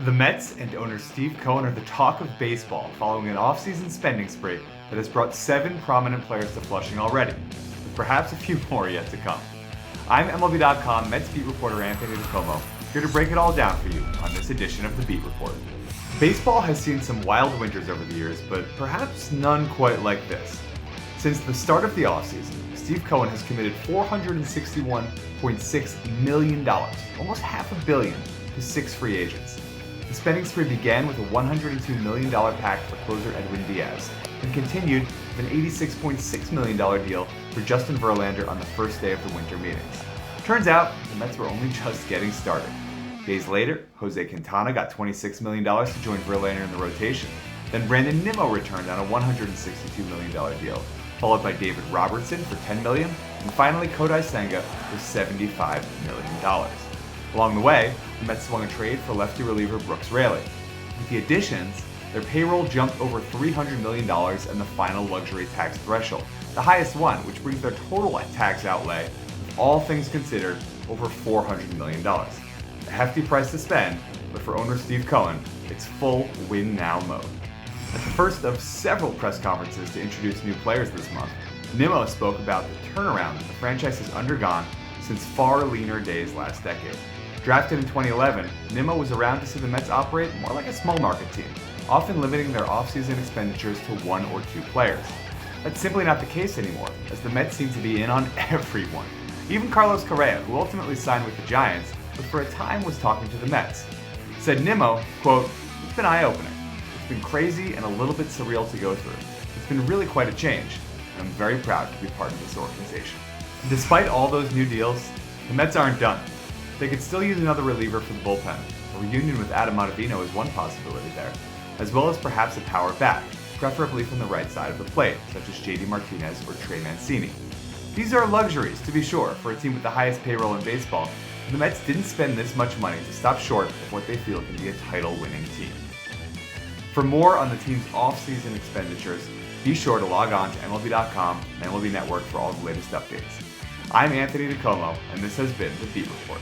The Mets and owner Steve Cohen are the talk of baseball following an offseason spending spree that has brought 7 prominent players to Flushing already, with perhaps a few more yet to come. I'm MLB.com Mets beat reporter Anthony DiComo, here to break it all down for you on this edition of the Beat Report. Baseball has seen some wild winters over the years, but perhaps none quite like this. Since the start of the offseason, Steve Cohen has committed $461.6 million, almost $500 million, to 6 free agents. The spending spree began with a $102 million pact for closer Edwin Diaz, and continued with an $86.6 million deal for Justin Verlander on the first day of the winter meetings. Turns out, the Mets were only just getting started. Days later, Jose Quintana got $26 million to join Verlander in the rotation. Then Brandon Nimmo returned on a $162 million deal, followed by David Robertson for $10 million, and finally Kodai Senga for $75 million. Along the way, the Mets swung a trade for lefty reliever Brooks Raley. With the additions, their payroll jumped over $300 million and the final luxury tax threshold, the highest one, which brings their total tax outlay, with all things considered, over $400 million. A hefty price to spend, but for owner Steve Cohen, it's full win-now mode. At the first of several press conferences to introduce new players this month, Nimmo spoke about the turnaround that the franchise has undergone since far leaner days last decade. Drafted in 2011, Nimmo was around to see the Mets operate more like a small market team, often limiting their offseason expenditures to 1 or 2 players. That's simply not the case anymore, as the Mets seem to be in on everyone. Even Carlos Correa, who ultimately signed with the Giants, but for a time was talking to the Mets. Said Nimmo, quote, "It's been eye-opening. It's been crazy and a little bit surreal to go through. It's been really quite a change, and I'm very proud to be part of this organization." Despite all those new deals, the Mets aren't done. They could still use another reliever for the bullpen. A reunion with Adam Ottavino is one possibility there, as well as perhaps a power bat, preferably from the right side of the plate, such as JD Martinez or Trey Mancini. These are luxuries, to be sure, for a team with the highest payroll in baseball, but the Mets didn't spend this much money to stop short of what they feel can be a title-winning team. For more on the team's off-season expenditures, be sure to log on to MLB.com and MLB Network for all the latest updates. I'm Anthony DiComo, and this has been the Beat Report.